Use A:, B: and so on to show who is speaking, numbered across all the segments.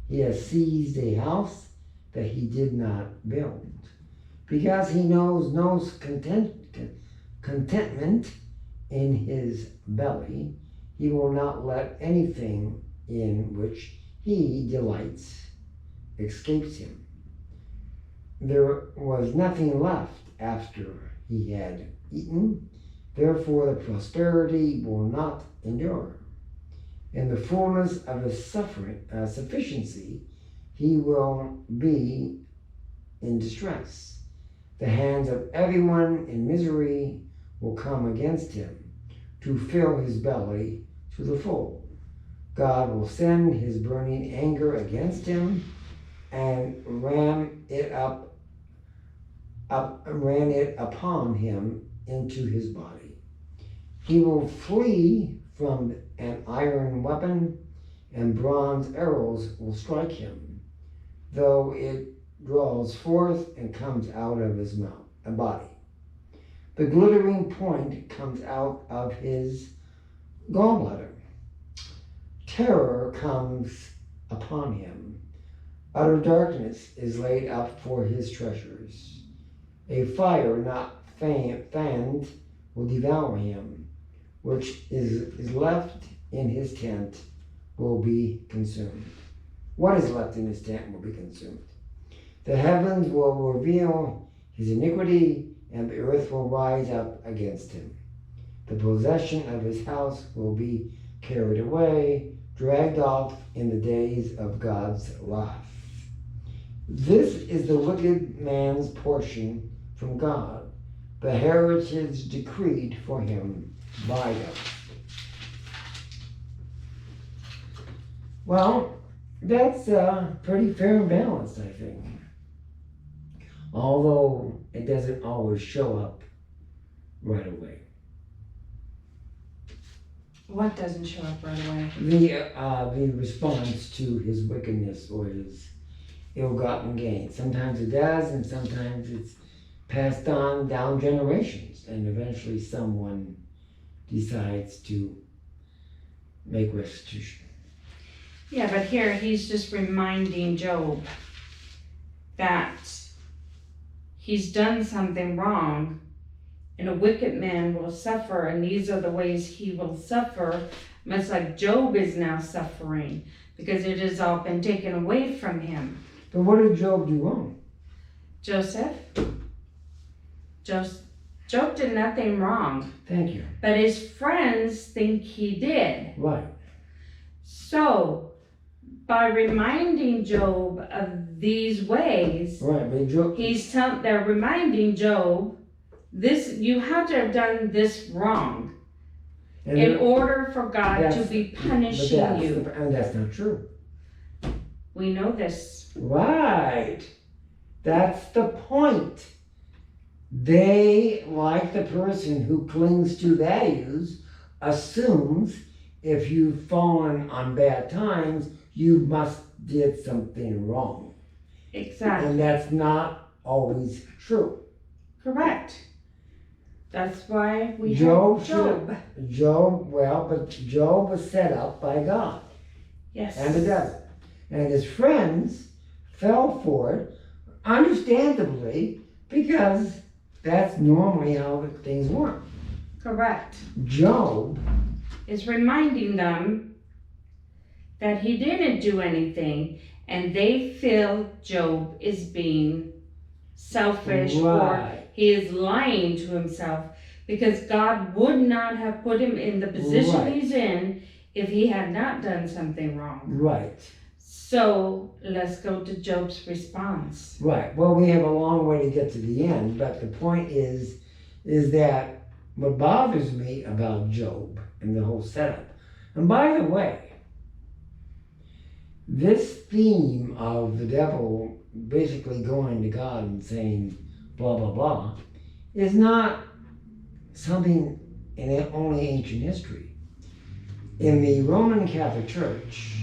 A: He has seized a house that he did not build. Because he knows no contentment in his belly, he will not let anything in which he delights escapes him. There was nothing left after he had eaten, therefore the prosperity will not endure. In the fullness of his sufficiency, he will be in distress. The hands of everyone in misery will come against him to fill his belly to the full. God will send his burning anger against him and ran it upon him into his body. He will flee from an iron weapon, and bronze arrows will strike him, though it draws forth and comes out of his mouth and body. The glittering point comes out of his gallbladder. Terror comes upon him. Utter darkness is laid up for his treasures. A fire not fanned will devour him, which is left in his tent will be consumed. What is left in his tent will be consumed. The heavens will reveal his iniquity, and the earth will rise up against him. The possession of his house will be carried away, dragged off in the days of God's wrath. This is the wicked man's portion from God, the heritage decreed for him by God. Well, that's pretty fair and balanced, I think. Although it doesn't always show up right away.
B: What doesn't show up right away?
A: The response to his wickedness or his ill-gotten gain. Sometimes it does, and sometimes it's passed on down generations, and eventually someone decides to make restitution.
B: Yeah, but here he's just reminding Job that he's done something wrong, and a wicked man will suffer, and these are the ways he will suffer, much like Job is now suffering, because it has all been taken away from him.
A: But what did Job do wrong?
B: Job did nothing wrong.
A: Thank you.
B: But his friends think he did.
A: Right.
B: So, by reminding Job of these ways,
A: right, but
B: they're reminding Job, you had to have done this wrong in order for God to be punishing you.
A: And that's not true.
B: We know this.
A: Right. That's the point. They, like the person who clings to values, assumes if you've fallen on bad times, you must did something wrong.
B: Exactly.
A: And that's not always true.
B: Correct. That's why we have Job.
A: But Job was set up by God.
B: Yes.
A: And the devil. And his friends fell for it, understandably, because that's normally how things work.
B: Correct.
A: Job
B: is reminding them that he didn't do anything, and they feel Job is being selfish or he is lying to himself, because God would not have put him in the position he's in if he had not done something wrong.
A: Right.
B: So let's go to Job's response.
A: Right. Well, we have a long way to get to the end, but the point is that what bothers me about Job and the whole setup, and by the way, this theme of the devil basically going to God and saying blah, blah, blah, is not something in only ancient history. In the Roman Catholic Church,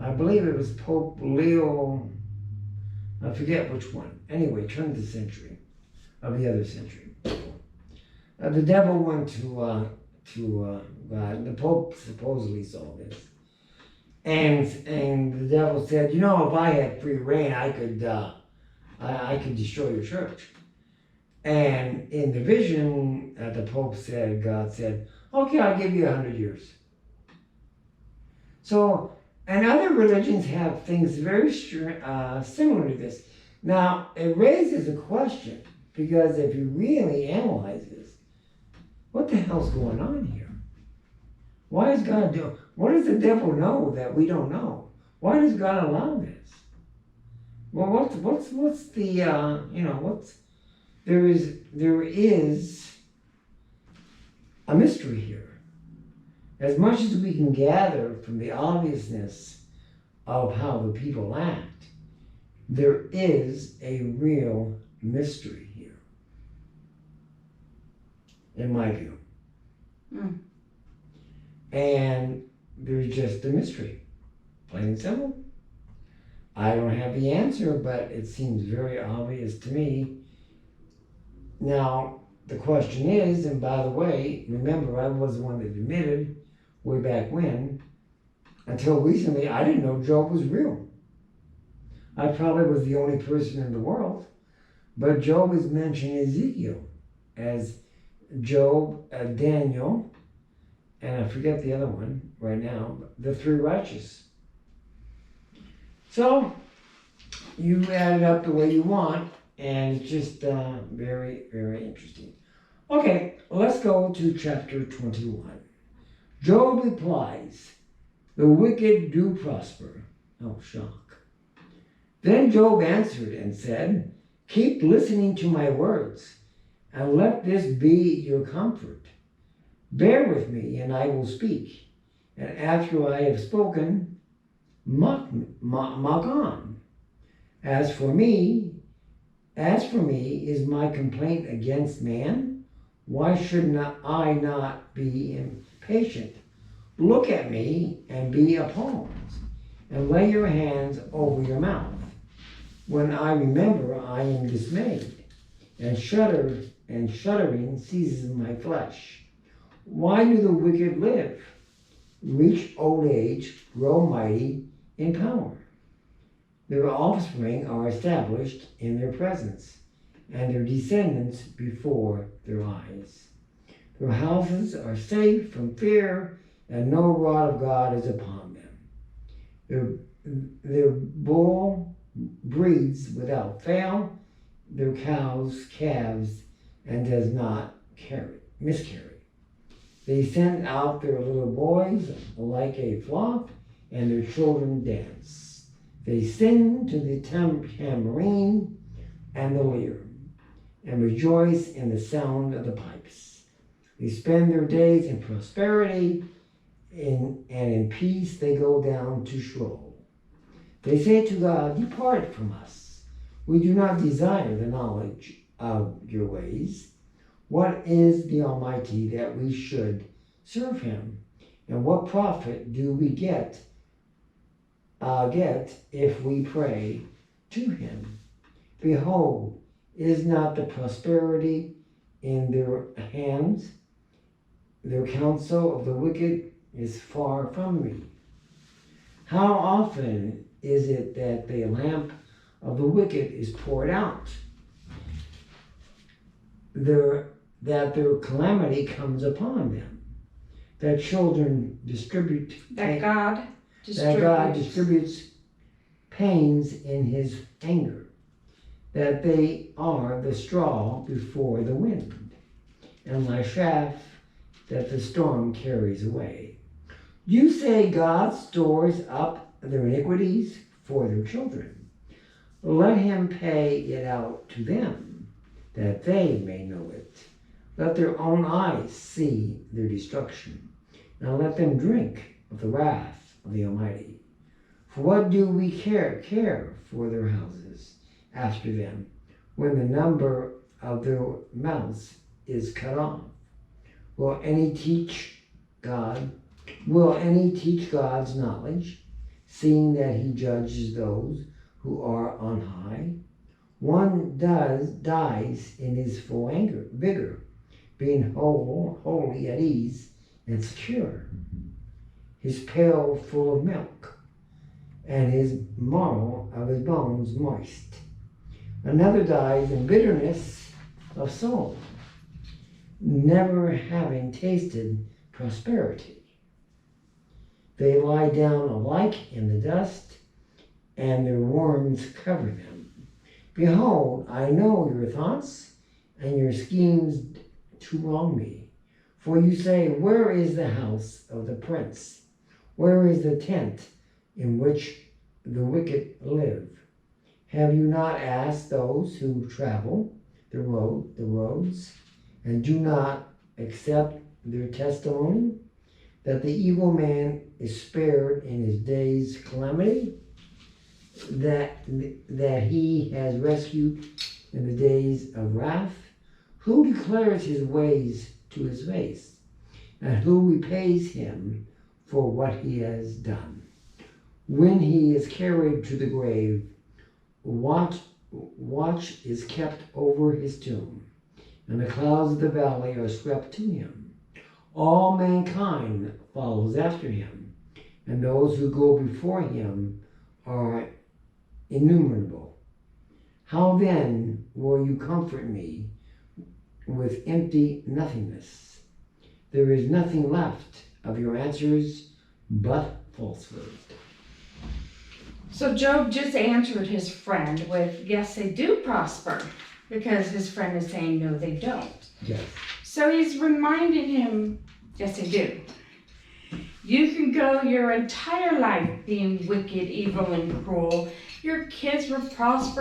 A: I believe it was Pope Leo, I forget which one. Anyway, turn of the century, of the other century. The devil went to God. The Pope supposedly saw this. And the devil said, if I had free reign, I could destroy your church. And in the vision, the Pope said, God said, okay, I'll give you 100 years. So, and other religions have things very similar to this. Now, it raises a question, because if you really analyze this, what the hell's going on here? Why is God doing? What does the devil know that we don't know? Why does God allow this? Well, what's the there is a mystery here. As much as we can gather from the obviousness of how the people act, there is a real mystery here, in my view. And there's just a mystery, plain and simple. I don't have the answer, but it seems very obvious to me. Now, the question is, and by the way, remember, I was the one that admitted way back when, until recently, I didn't know Job was real. I probably was the only person in the world, but Job is mentioned in Ezekiel as Job, Daniel, and I forget the other one right now, the three righteous. So, you add it up the way you want, and it's just very, very interesting. Okay, let's go to chapter 21. Job replies, the wicked do prosper. Oh, shock. Then Job answered and said, keep listening to my words, and let this be your comfort. Bear with me, and I will speak. And after I have spoken, mock on. As for me is my complaint against man. Why should I not be impatient? Look at me and be appalled, and lay your hands over your mouth. When I remember, I am dismayed, and shuddering seizes my flesh. Why do the wicked live, reach old age, grow mighty in power? Their offspring are established in their presence, and their descendants before their eyes. Their houses are safe from fear, and no rod of God is upon them. Their bull breeds without fail, their calves, and does not miscarry. They send out their little boys like a flock, and their children dance. They sing to the tambourine and the lyre, and rejoice in the sound of the pipes. They spend their days in prosperity, and in peace they go down to Sheol. They say to God, depart from us. We do not desire the knowledge of your ways. What is the Almighty that we should serve him? And what profit do we get if we pray to him? Behold, is not the prosperity in their hands? Their counsel of the wicked is far from me. How often is it that the lamp of the wicked is poured out? That their calamity comes upon them. That children distribute.
B: That God
A: distributes pains in his anger. That they are the straw before the wind, and like chaff that the storm carries away. You say God stores up their iniquities for their children. Let him pay it out to them, that they may know it. Let their own eyes see their destruction. Now let them drink of the wrath of the Almighty. For what do we care for their houses after them, when the number of their mouths is cut off? Will any teach God's knowledge, seeing that he judges those who are on high? One dies in his full vigor, being wholly at ease and secure, his pail full of milk. and his marrow of his bones moist. Another dies in bitterness of soul, never having tasted prosperity. They lie down alike in the dust, and their worms cover them. Behold, I know your thoughts and your schemes to wrong me. For you say, where is the house of the prince? Where is the tent in which the wicked live? Have you not asked those who travel the roads, and do not accept their testimony, that the evil man is spared in his day's calamity, that he has rescued in the days of wrath? Who declares his ways to his face, and who repays him for what he has done? When he is carried to the grave, watch is kept over his tomb, and the clouds of the valley are swept to him. All mankind follows after him, and those who go before him are innumerable. How then will you comfort me with empty nothingness? There is nothing left of your answers but falsehood.
B: So Job just answered his friend with, yes, they do prosper, because his friend is saying, no, they don't.
A: Yes.
B: So he's reminding him, yes, they do. You can go your entire life being wicked, evil, and cruel. Your kids will prosper